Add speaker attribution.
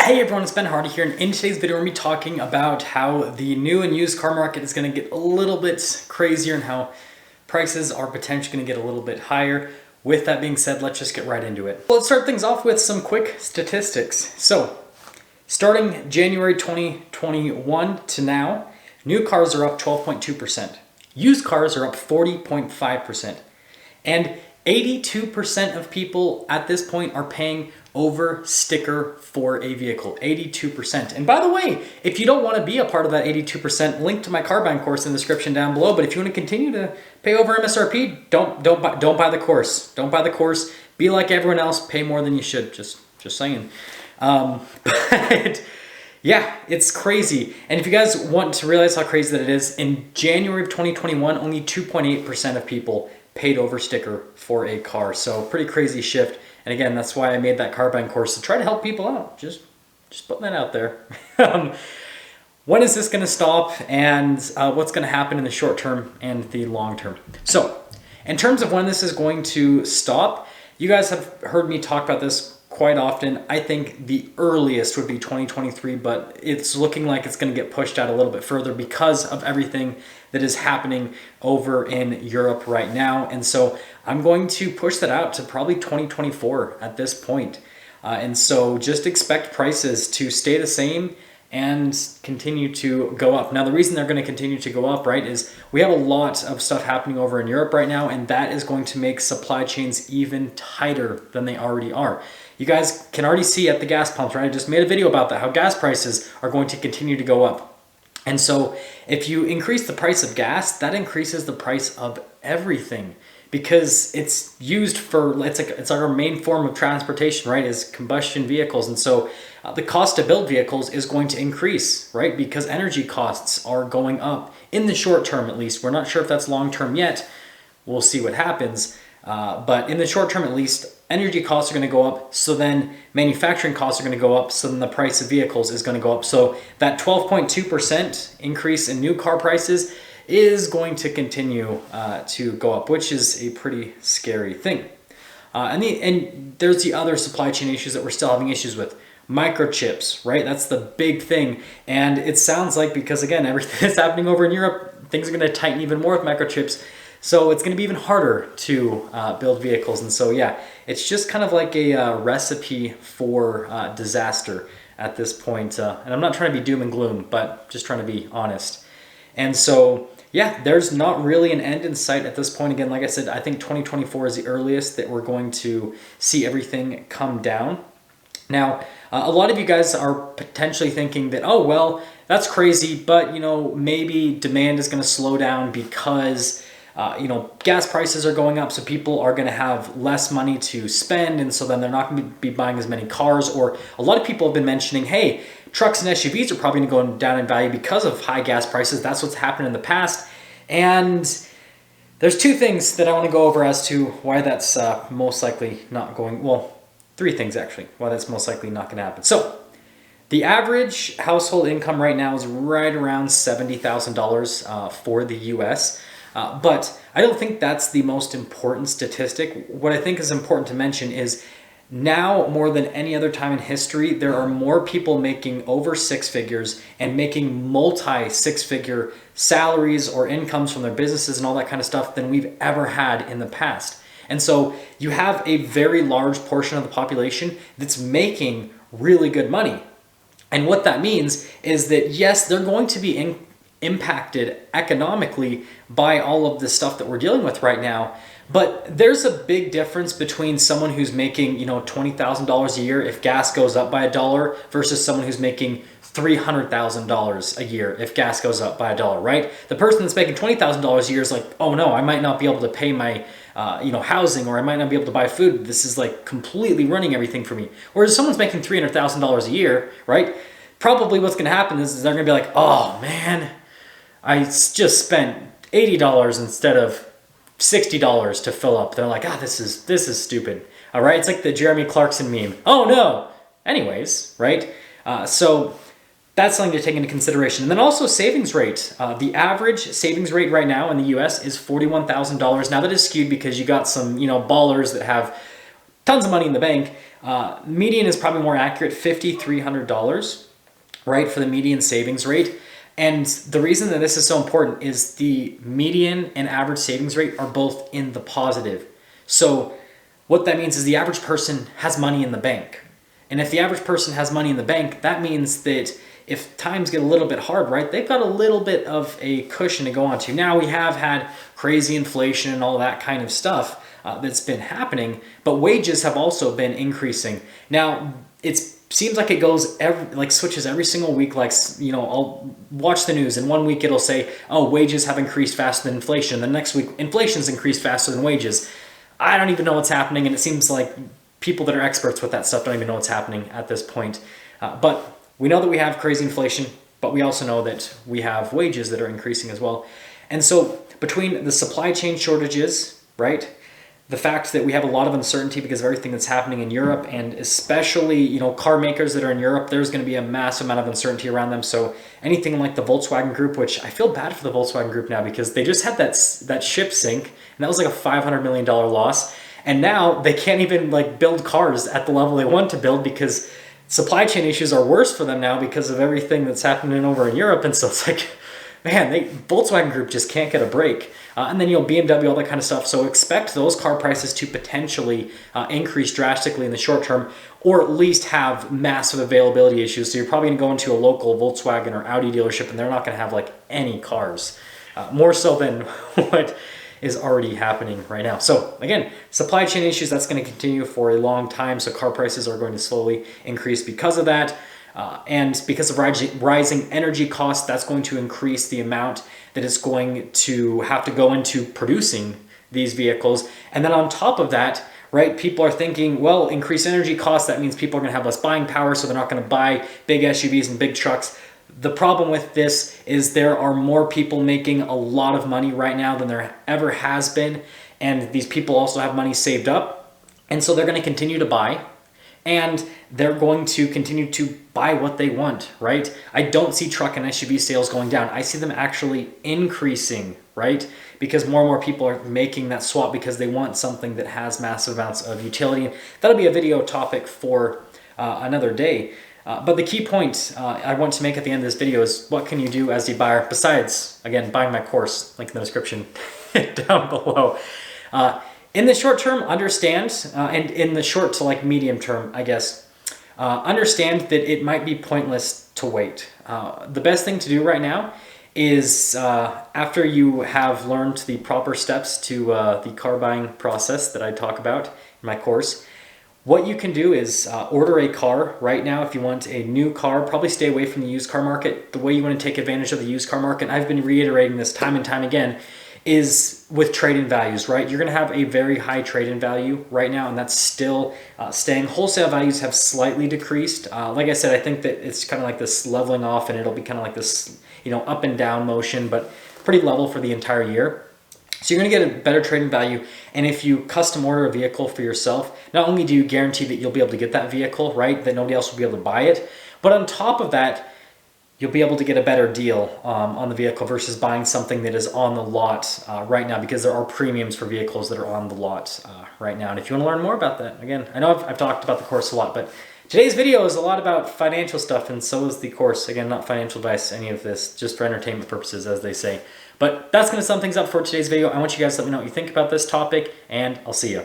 Speaker 1: Hey everyone, it's Ben Hardy here, and in today's video we're going to be talking about how the new and used car market is going to get a little bit crazier and how prices are potentially going to get a little bit higher. With that being said, let's just get right into it. Let's start things off with some quick statistics. So, starting January 2021 to now, new cars are up 12.2%. Used cars are up 40.5%. And 82% of people at this point are paying over sticker for a vehicle. 82%. And by the way, if you don't want to be a part of that 82%, link to my car buying course in the description down below. But if you want to continue to pay over MSRP, don't buy the course. Don't buy the course. Be like everyone else. Pay more than you should. Just saying. But yeah, it's crazy. And if you guys want to realize how crazy that it is, in January of 2021, only 2.8% of people paid over sticker for a car. So pretty crazy shift. And again, that's why I made that car buying course, to try to help people out. Just putting that out there. When is this going to stop, and what's going to happen in the short term and the long term? So in terms of when this is going to stop, you guys have heard me talk about this quite often. I think the earliest would be 2023, but it's looking like it's going to get pushed out a little bit further because of everything that is happening over in Europe right now. And so I'm going to push that out to probably 2024 at this point. And so just expect prices to stay the same and continue to go up. Now, the reason they're going to continue to go up, right, is we have a lot of stuff happening over in Europe right now, and that is going to make supply chains even tighter than they already are. You guys can already see at the gas pumps, right? I just made a video about that, how gas prices are going to continue to go up. And so if you increase the price of gas, that increases the price of everything, because it's used for, it's our main form of transportation, right, is combustion vehicles. And so the cost to build vehicles is going to increase, right, because energy costs are going up in the short term, at least. We're not sure if that's long term yet. We'll see what happens. But in the short term, at least, energy costs are going to go up. So then manufacturing costs are going to go up. So then the price of vehicles is going to go up. So that 12.2% increase in new car prices is going to continue to go up, which is a pretty scary thing. And there's the other supply chain issues that we're still having issues with. Microchips, right? That's the big thing. And it sounds like, because again, everything that's happening over in Europe, things are going to tighten even more with microchips. So it's going to be even harder to build vehicles. And so, yeah, it's just kind of like a recipe for disaster at this point. And I'm not trying to be doom and gloom, but just trying to be honest. And so, yeah, there's not really an end in sight at this point. Again, like I said, I think 2024 is the earliest that we're going to see everything come down. Now, a lot of you guys are potentially thinking that, oh, well, that's crazy, but, you know, maybe demand is going to slow down because you know, gas prices are going up, so people are going to have less money to spend, and so then they're not going to be buying as many cars. Or a lot of people have been mentioning, hey, trucks and SUVs are probably going to go down in value because of high gas prices. That's what's happened in the past. And there's two things that I want to go over as to why that's most likely not going, well, three things actually, why that's most likely not going to happen. So the average household income right now is right around $70,000 for the US. But I don't think that's the most important statistic. What I think is important to mention is now, more than any other time in history, there are more people making over six figures and making multi-six-figure salaries or incomes from their businesses and all that kind of stuff than we've ever had in the past. And so you have a very large portion of the population that's making really good money. And what that means is that, yes, they're going to be impacted economically by all of the stuff that we're dealing with right now. But there's a big difference between someone who's making, you know, $20,000 a year if gas goes up by $1 versus someone who's making $300,000 a year if gas goes up by $1, right? The person that's making $20,000 a year is like, oh no, I might not be able to pay my housing, or I might not be able to buy food. This is like completely running everything for me. Whereas someone's making $300,000 a year, right? Probably what's going to happen is they're going to be like, oh man, I just spent $80 instead of $60 to fill up. They're like, this is stupid. All right, it's like the Jeremy Clarkson meme. Oh no. Anyways, right? So that's something to take into consideration. And then also savings rate. The average savings rate right now in the US is $41,000. Now that is skewed because you got some, ballers that have tons of money in the bank. Median is probably more accurate, $5,300, right, for the median savings rate. And the reason that this is so important is the median and average savings rate are both in the positive. So what that means is the average person has money in the bank. And if the average person has money in the bank, that means that if times get a little bit hard, right, they've got a little bit of a cushion to go on to. Now, we have had crazy inflation and all that kind of stuff that's been happening, but wages have also been increasing. Now, it seems like it goes switches every single week. Like, you know, I'll watch the news and one week it'll say, oh, wages have increased faster than inflation. The next week, inflation's increased faster than wages. I don't even know what's happening, and it seems like people that are experts with that stuff don't even know what's happening at this point. But we know that we have crazy inflation, but we also know that we have wages that are increasing as well. And so between the supply chain shortages, right, the fact that we have a lot of uncertainty because of everything that's happening in Europe, and especially, you know, car makers that are in Europe, there's going to be a massive amount of uncertainty around them. So anything like the Volkswagen Group, which I feel bad for the Volkswagen Group now because they just had that ship sink, and that was like a $500 million loss. And now they can't even like build cars at the level they want to build because supply chain issues are worse for them now because of everything that's happening over in Europe. And so it's like, man, Volkswagen Group just can't get a break. And then, you know, BMW, all that kind of stuff. So expect those car prices to potentially increase drastically in the short term, or at least have massive availability issues. So you're probably going to go into a local Volkswagen or Audi dealership and they're not going to have like any cars, more so than what is already happening right now. So again, supply chain issues, that's going to continue for a long time. So car prices are going to slowly increase because of that. And because of rising energy costs, that's going to increase the amount that it's going to have to go into producing these vehicles. And then on top of that, right, people are thinking, well, increased energy costs, that means people are going to have less buying power, so they're not going to buy big SUVs and big trucks. The problem with this is there are more people making a lot of money right now than there ever has been. And these people also have money saved up. And so they're going to continue to buy. And they're going to continue to buy what they want, right? I don't see truck and SUV sales going down. I see them actually increasing, right? Because more and more people are making that swap because they want something that has massive amounts of utility. And that'll be a video topic for another day. But the key point I want to make at the end of this video is what can you do as a buyer besides, again, buying my course, link in the description down below. In the short term, understand, and in the short to like medium term, I guess, understand that it might be pointless to wait. The best thing to do right now is after you have learned the proper steps to the car buying process that I talk about in my course, what you can do is order a car right now. If you want a new car, probably stay away from the used car market. The way you want to take advantage of the used car market, I've been reiterating this time and time again, is with trade-in values, right? You're going to have a very high trade-in value right now, and that's still staying. Wholesale values have slightly decreased. Like I said, I think that it's kind of like this leveling off, and it'll be kind of like this, you know, up and down motion, but pretty level for the entire year. So you're going to get a better trade-in value, and if you custom order a vehicle for yourself, not only do you guarantee that you'll be able to get that vehicle, right, that nobody else will be able to buy it, but on top of that, you'll be able to get a better deal on the vehicle versus buying something that is on the lot right now, because there are premiums for vehicles that are on the lot right now. And if you want to learn more about that, again, I know I've talked about the course a lot, but today's video is a lot about financial stuff, and so is the course. Again, not financial advice, any of this, just for entertainment purposes, as they say. But that's going to sum things up for today's video. I want you guys to let me know what you think about this topic, and I'll see you.